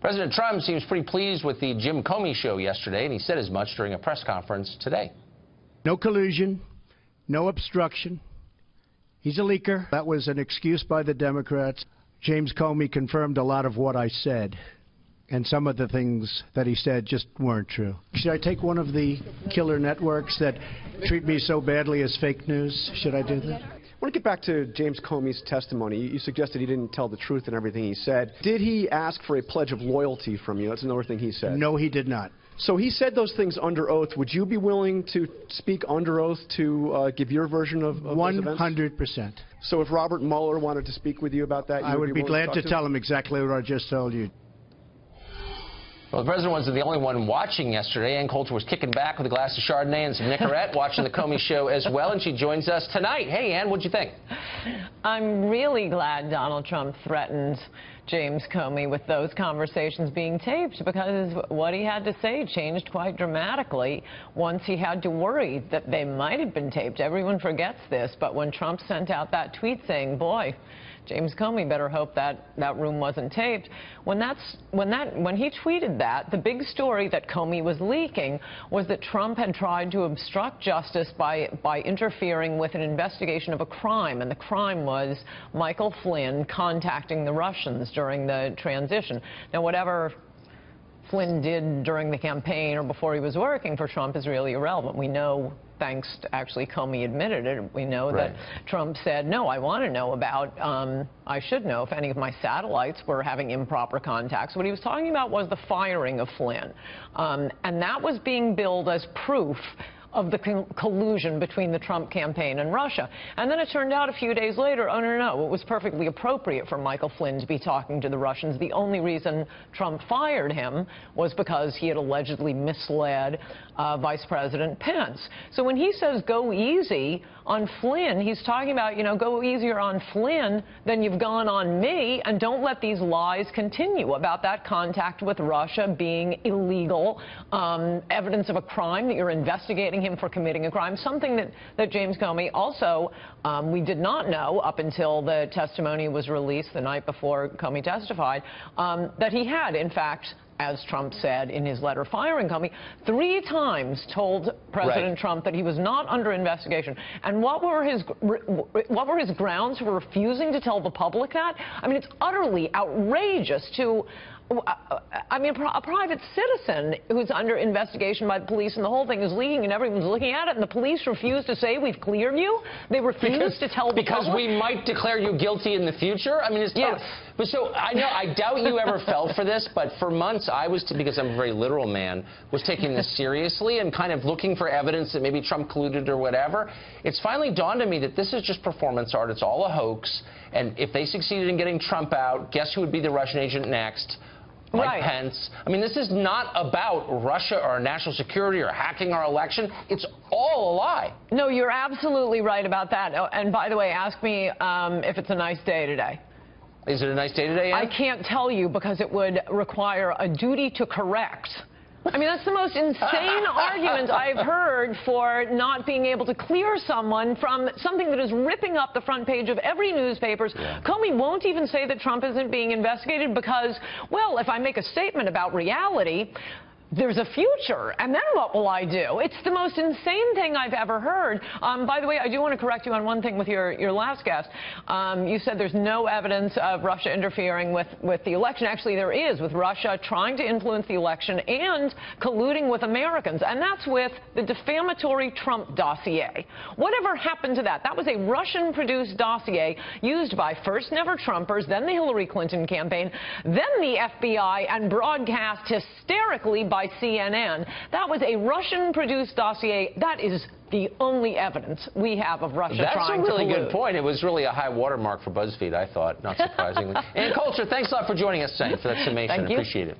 President Trump seems pretty pleased with the Jim Comey show yesterday, and he said as much during a press conference today. No collusion, no obstruction. He's a leaker. That was an excuse by the Democrats. James Comey confirmed a lot of what I said, and some of the things that he said just weren't true. Should I take one of the killer networks that treat me so badly as fake news? Should I do that? I want to get back to James Comey's testimony. You suggested he didn't tell the truth in everything he said. Did he ask for a pledge of loyalty from you? That's another thing he said. No, he did not. So he said those things under oath. Would you be willing to speak under oath to give your version of those events? 100%. So if Robert Mueller wanted to speak with you about that, I would be glad to tell him exactly what I just told you. Well, the president wasn't the only one watching yesterday. Ann Coulter was kicking back with a glass of Chardonnay and some Nicorette, watching the Comey show as well, and she joins us tonight. Hey, Ann, what'd you think? I'm really glad Donald Trump threatened James Comey with those conversations being taped, because what he had to say changed quite dramatically once he had to worry that they might have been taped. Everyone forgets this, but when Trump sent out that tweet saying, boy, James Comey better hope that room wasn't taped. When he tweeted that, the big story that Comey was leaking was that Trump had tried to obstruct justice by interfering with an investigation of a crime, and the crime was Michael Flynn contacting the Russians during the transition. Now, whatever Flynn did during the campaign or before he was working for Trump is really irrelevant. We know, thanks to actually Comey admitted it, we know that Trump said, no, I want to know about, I should know if any of my satellites were having improper contacts. What he was talking about was the firing of Flynn. And that was being billed as proof of the collusion between the Trump campaign and Russia. And then it turned out a few days later, oh, no, it was perfectly appropriate for Michael Flynn to be talking to the Russians. The only reason Trump fired him was because he had allegedly misled Vice President Pence. So when he says go easy on Flynn, he's talking about, you know, go easier on Flynn than you've gone on me, and don't let these lies continue about that contact with Russia being illegal, evidence of a crime, that you're investigating him for committing a crime, something that James Comey also, we did not know up until the testimony was released the night before Comey testified, that he had, in fact, as Trump said in his letter firing Comey, 3 times told President Trump that he was not under investigation. And what were his grounds for refusing to tell the public that? I mean, it's utterly outrageous to, I mean, a private citizen who's under investigation by the police, and the whole thing is leaking and everyone's looking at it, and the police refuse to say we've cleared you? They refuse to tell the public? Because we might declare you guilty in the future? I mean, it's yes. But so I doubt you ever fell for this, but for months I was, because I'm a very literal man, was taking this seriously and kind of looking for evidence that maybe Trump colluded or whatever. It's finally dawned on me that this is just performance art. It's all a hoax. And if they succeeded in getting Trump out, guess who would be the Russian agent next? Mike Pence. I mean, this is not about Russia or national security or hacking our election. It's all a lie. No, you're absolutely right about that. Oh, and by the way, ask me if it's a nice day today. Is it a nice day today, Ann? I can't tell you, because it would require a duty to correct. I mean, that's the most insane argument I've heard for not being able to clear someone from something that is ripping up the front page of every newspaper. Comey won't even say that Trump isn't being investigated because, well, if I make a statement about reality, there's a future, and then what will I do? It's the most insane thing I've ever heard. By the way, I do want to correct you on one thing with your last guest. You said there's no evidence of Russia interfering with the election. Actually, there is, with Russia trying to influence the election and colluding with Americans, and that's with the defamatory Trump Dossier. Whatever happened to that? That was a Russian-produced dossier used by first Never Trumpers, then the Hillary Clinton campaign, then the FBI, and broadcast hysterically by CNN. That was a Russian-produced dossier. That is the only evidence we have of Russia trying to collude. That's a really good point. It was really a high watermark for BuzzFeed, I thought, not surprisingly. Ann Coulter, thanks a lot for joining us tonight for that summation. Thank you. Appreciate it.